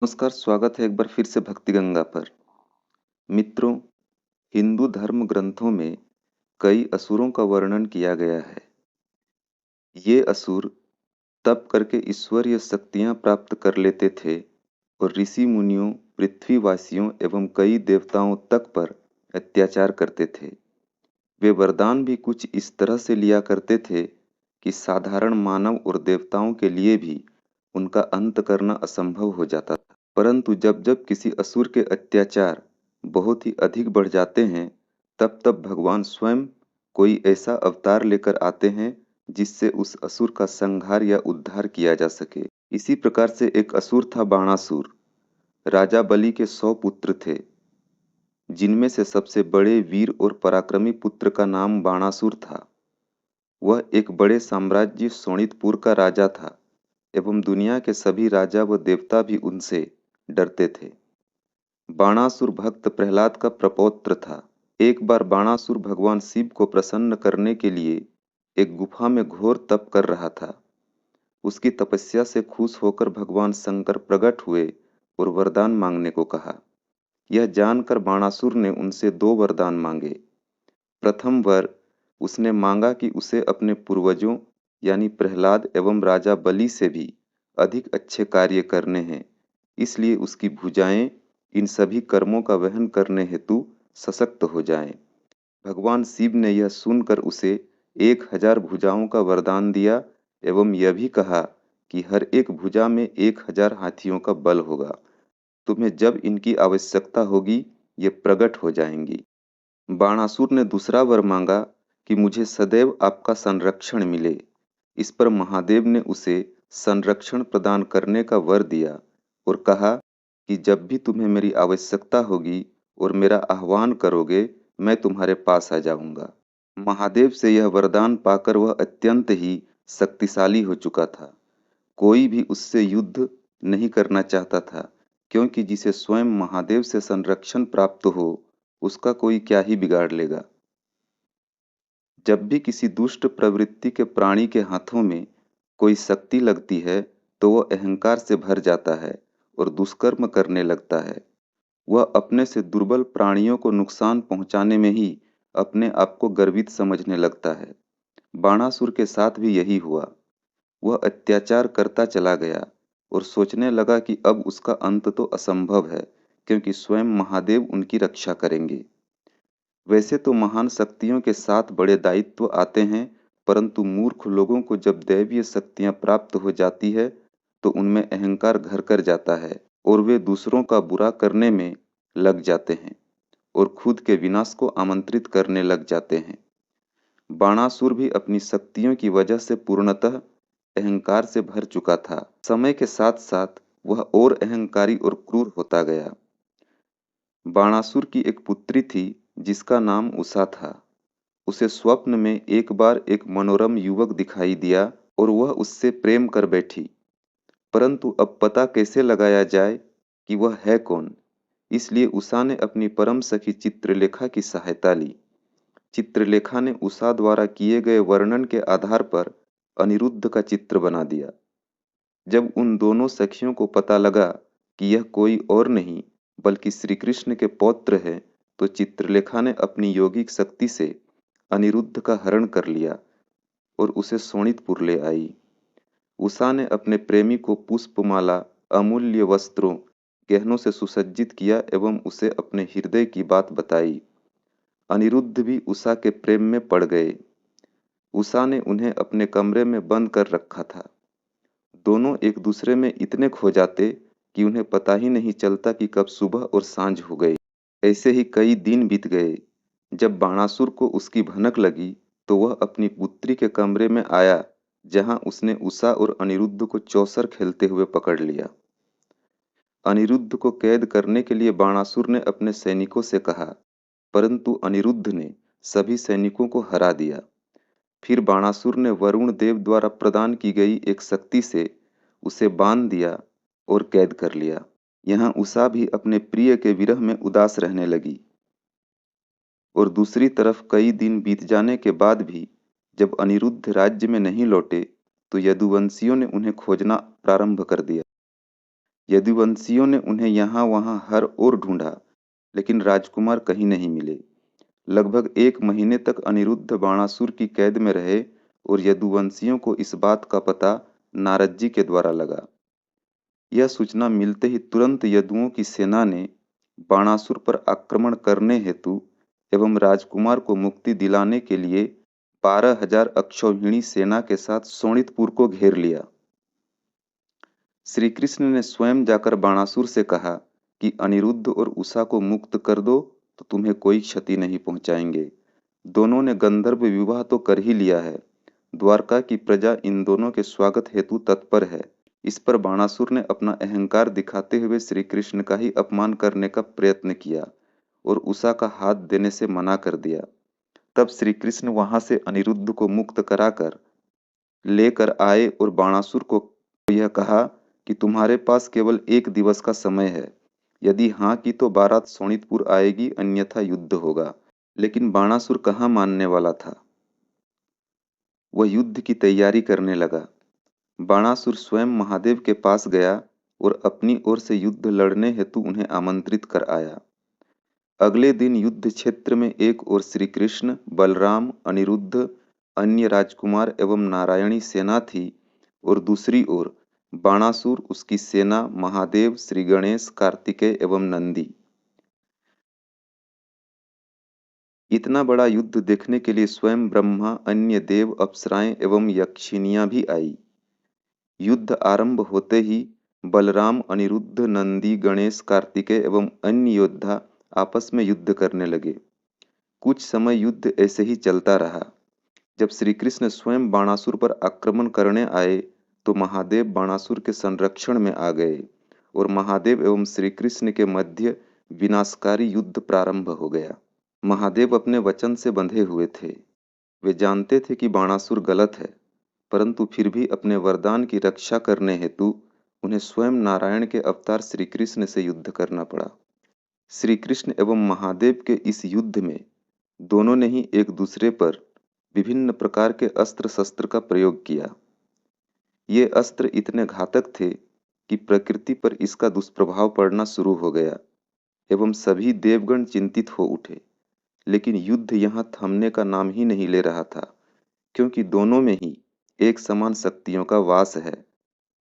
नमस्कार, स्वागत है एक बार फिर से भक्ति गंगा पर। मित्रों, हिंदू धर्म ग्रंथों में कई असुरों का वर्णन किया गया है। ये असुर तप करके ईश्वरीय शक्तियां प्राप्त कर लेते थे और ऋषि मुनियों, पृथ्वीवासियों एवं कई देवताओं तक पर अत्याचार करते थे। वे वरदान भी कुछ इस तरह से लिया करते थे कि साधारण मानव और देवताओं के लिए भी उनका अंत करना असंभव हो जाता था। परंतु जब जब किसी असुर के अत्याचार बहुत ही अधिक बढ़ जाते हैं, तब तब भगवान स्वयं कोई ऐसा अवतार लेकर आते हैं जिससे उस असुर का संहार या उद्धार किया जा सके। इसी प्रकार से एक असुर था बाणासुर। राजा बलि के 100 पुत्र थे, जिनमें से सबसे बड़े वीर और पराक्रमी पुत्र का नाम बाणासुर था। वह एक बड़े साम्राज्य शोणितपुर का राजा था एवं दुनिया के सभी राजा व देवता भी उनसे डरते थे। बाणासुर भक्त प्रहलाद का प्रपौत्र था। एक बार बाणासुर भगवान शिव को प्रसन्न करने के लिए एक गुफा में घोर तप कर रहा था। उसकी तपस्या से खुश होकर भगवान शंकर प्रकट हुए और वरदान मांगने को कहा। यह जानकर बाणासुर ने उनसे 2 वरदान मांगे। प्रथम वर उसने मांगा कि उसे अपने पूर्वजों यानी प्रहलाद एवं राजा बलि से भी अधिक अच्छे कार्य करने हैं, इसलिए उसकी भुजाएं इन सभी कर्मों का वहन करने हेतु सशक्त हो जाएं। भगवान शिव ने यह सुनकर उसे 1000 भुजाओं का वरदान दिया एवं यह भी कहा कि हर एक भुजा में 1000 हाथियों का बल होगा। तुम्हें जब इनकी आवश्यकता होगी, ये प्रकट हो जाएंगी। बाणासुर ने दूसरा वर मांगा कि मुझे सदैव आपका संरक्षण मिले। इस पर महादेव ने उसे संरक्षण प्रदान करने का वर दिया और कहा कि जब भी तुम्हें मेरी आवश्यकता होगी और मेरा आह्वान करोगे, मैं तुम्हारे पास आ जाऊंगा। महादेव से यह वरदान पाकर वह अत्यंत ही शक्तिशाली हो चुका था। कोई भी उससे युद्ध नहीं करना चाहता था, क्योंकि जिसे स्वयं महादेव से संरक्षण प्राप्त हो, उसका कोई क्या ही बिगाड़ लेगा। जब भी किसी दुष्ट प्रवृत्ति के प्राणी के हाथों में कोई शक्ति लगती है, तो वह अहंकार से भर जाता है और दुष्कर्म करने लगता है। वह अपने से दुर्बल प्राणियों को नुकसान पहुंचाने में ही अपने आप को गर्वित समझने लगता है। बाणासुर के साथ भी यही हुआ। वह अत्याचार करता चला गया और सोचने लगा कि अब उसका अंत तो असंभव है, क्योंकि स्वयं महादेव उनकी रक्षा करेंगे। वैसे तो महान शक्तियों के साथ बड़े दायित्व आते हैं, परंतु मूर्ख लोगों को जब दैवीय शक्तियां प्राप्त हो जाती है, तो उनमें अहंकार घर कर जाता है और वे दूसरों का बुरा करने में लग जाते हैं और खुद के विनाश को आमंत्रित करने लग जाते हैं। बाणासुर भी अपनी शक्तियों की वजह से पूर्णतः अहंकार से भर चुका था। समय के साथ साथ वह और अहंकारी और क्रूर होता गया। बाणासुर की एक पुत्री थी, जिसका नाम उषा था। उसे स्वप्न में एक बार एक मनोरम युवक दिखाई दिया और वह उससे प्रेम कर बैठी। परंतु अब पता कैसे लगाया जाए कि वह है कौन? इसलिए उषा ने अपनी परम सखी चित्रलेखा की सहायता ली। चित्रलेखा ने उषा द्वारा किए गए वर्णन के आधार पर अनिरुद्ध का चित्र बना दिया। जब उन दोनों सखियों को पता लगा कि यह कोई और नहीं बल्कि श्री कृष्ण के पौत्र हैं, तो चित्रलेखा ने अपनी योगिक शक्ति से अनिरुद्ध का हरण कर लिया और उसे शोणितपुर ले आई। उषा ने अपने प्रेमी को पुष्पमाला, अमूल्य वस्त्रों, गहनों से सुसज्जित किया एवं उसे अपने हृदय की बात बताई। अनिरुद्ध भी उषा के प्रेम में पड़ गए। उषा ने उन्हें अपने कमरे में बंद कर रखा था। दोनों एक दूसरे में इतने खो जाते कि उन्हें पता ही नहीं चलता कि कब सुबह और सांझ हो गई। ऐसे ही कई दिन बीत गए। जब बाणासुर को उसकी भनक लगी, तो वह अपनी पुत्री के कमरे में आया, जहां उसने उषा और अनिरुद्ध को चौसर खेलते हुए पकड़ लिया। अनिरुद्ध को कैद करने के लिए बाणासुर ने अपने सैनिकों से कहा, परंतु अनिरुद्ध ने सभी सैनिकों को हरा दिया। फिर बाणासुर ने वरुण देव द्वारा प्रदान की गई एक शक्ति से उसे बांध दिया और कैद कर लिया। यहाँ उषा भी अपने प्रिय के विरह में उदास रहने लगी और दूसरी तरफ कई दिन बीत जाने के बाद भी जब अनिरुद्ध राज्य में नहीं लौटे, तो यदुवंशियों ने उन्हें खोजना प्रारंभ कर दिया। यदुवंशियों ने उन्हें यहाँ-वहाँ हर ओर ढूंढा, लेकिन राजकुमार कहीं नहीं मिले। लगभग 1 महीने तक अनिरुद्ध बाणासुर की कैद में रहे और यदुवंशियों को इस बात का पता नारद जी के द्वारा लगा। यह सूचना मिलते ही तुरंत यदुओं की सेना ने बाणासुर पर आक्रमण करने हेतु एवं राजकुमार को मुक्ति दिलाने के लिए 12,000 अक्षौहिणी सेना के साथ शोणितपुर को घेर लिया। श्री कृष्ण ने स्वयं जाकर बाणासुर से कहा कि अनिरुद्ध और उषा को मुक्त कर दो तो तुम्हें कोई क्षति नहीं पहुंचाएंगे। दोनों ने गंधर्व विवाह तो कर ही लिया है। द्वारका की प्रजा इन दोनों के स्वागत हेतु तत्पर है। इस पर बाणासुर ने अपना अहंकार दिखाते हुए श्री कृष्ण का ही अपमान करने का प्रयत्न किया और उषा का हाथ देने से मना कर दिया। तब श्री कृष्ण वहां से अनिरुद्ध को मुक्त कराकर लेकर आए और बाणासुर को यह कहा कि तुम्हारे पास केवल 1 दिवस का समय है। यदि हाँ की तो बारात शोणितपुर आएगी, अन्यथा युद्ध होगा। लेकिन बाणासुर कहाँ मानने वाला था। वह युद्ध की तैयारी करने लगा। बाणासुर स्वयं महादेव के पास गया और अपनी ओर से युद्ध लड़ने हेतु उन्हें आमंत्रित कर आया। अगले दिन युद्ध क्षेत्र में एक ओर श्री कृष्ण, बलराम, अनिरुद्ध, अन्य राजकुमार एवं नारायणी सेना थी और दूसरी ओर बाणासुर, उसकी सेना, महादेव, श्री गणेश, कार्तिकेय एवं नंदी। इतना बड़ा युद्ध देखने के लिए स्वयं ब्रह्मा, अन्य देव, अप्सराएं एवं यक्षिनियां भी आई। युद्ध आरंभ होते ही बलराम, अनिरुद्ध, नंदी, गणेश, कार्तिकेय एवं अन्य योद्धा आपस में युद्ध करने लगे। कुछ समय युद्ध ऐसे ही चलता रहा। जब श्री कृष्ण स्वयं बाणासुर पर आक्रमण करने आए तो महादेव बाणासुर के संरक्षण में आ गए और महादेव एवं श्री कृष्ण के मध्य विनाशकारी युद्ध प्रारंभ हो गया। महादेव अपने वचन से बंधे हुए थे। वे जानते थे कि बाणासुर गलत है, परंतु फिर भी अपने वरदान की रक्षा करने हेतु उन्हें स्वयं नारायण के अवतार श्री कृष्ण से युद्ध करना पड़ा। श्री कृष्ण एवं महादेव के इस युद्ध में दोनों ने ही एक दूसरे पर विभिन्न प्रकार के अस्त्र शस्त्र का प्रयोग किया। ये अस्त्र इतने घातक थे कि प्रकृति पर इसका दुष्प्रभाव पड़ना शुरू हो गया एवं सभी देवगण चिंतित हो उठे। लेकिन युद्ध यहाँ थमने का नाम ही नहीं ले रहा था, क्योंकि दोनों में ही एक समान शक्तियों का वास है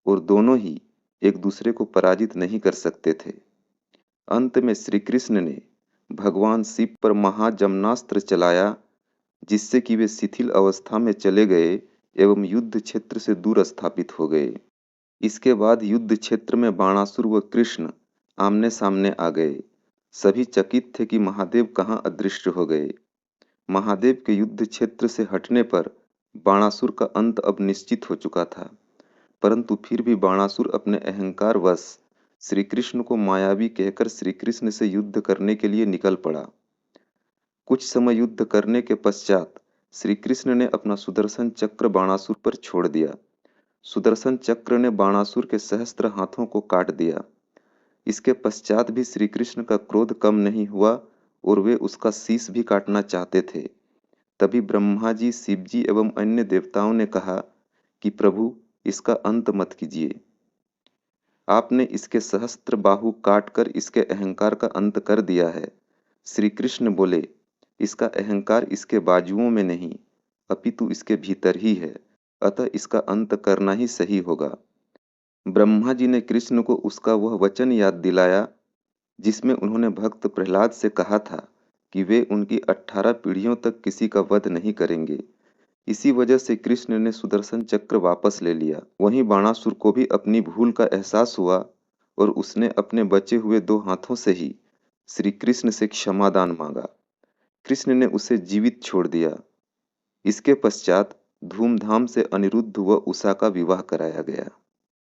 और दोनों ही एक दूसरे को पराजित नहीं कर सकते थे। अंत में श्री कृष्ण ने भगवान शिव पर महाजमनास्त्र चलाया, जिससे कि वे शिथिल अवस्था में चले गए एवं युद्ध क्षेत्र से दूर स्थापित हो गए। इसके बाद युद्ध क्षेत्र में बाणासुर व कृष्ण आमने सामने आ गए। सभी चकित थे कि महादेव कहाँ अदृश्य हो गए। महादेव के युद्ध क्षेत्र से हटने पर बाणासुर का अंत अब निश्चित हो चुका था, परंतु फिर भी बाणासुर अपने अहंकार वश श्री कृष्ण को मायावी कहकर श्री कृष्ण से युद्ध करने के लिए निकल पड़ा। कुछ समय युद्ध करने के पश्चात श्री कृष्ण ने अपना सुदर्शन चक्र बाणासुर पर छोड़ दिया। सुदर्शन चक्र ने बाणासुर के सहस्त्र हाथों को काट दिया। इसके पश्चात भी श्री कृष्ण का क्रोध कम नहीं हुआ और वे उसका शीश भी काटना चाहते थे। तभी ब्रह्मा जी, शिव जी एवं अन्य देवताओं ने कहा कि प्रभु, इसका अंत मत कीजिए। आपने इसके सहस्त्र बाहु काटकर इसके अहंकार का अंत कर दिया है। श्री कृष्ण बोले, इसका अहंकार इसके बाजुओं में नहीं, अपितु इसके भीतर ही है, अतः इसका अंत करना ही सही होगा। ब्रह्मा जी ने कृष्ण को उसका वह वचन याद दिलाया जिसमें उन्होंने भक्त प्रहलाद से कहा था कि वे उनकी 18 पीढ़ियों तक किसी का वध नहीं करेंगे। इसी वजह से कृष्ण ने सुदर्शन चक्र वापस ले लिया। वहीं बाणासुर को भी अपनी भूल का एहसास हुआ और उसने अपने बचे हुए 2 हाथों से ही श्री कृष्ण से क्षमादान मांगा। कृष्ण ने उसे जीवित छोड़ दिया। इसके पश्चात धूमधाम से अनिरुद्ध व उषा का विवाह कराया गया।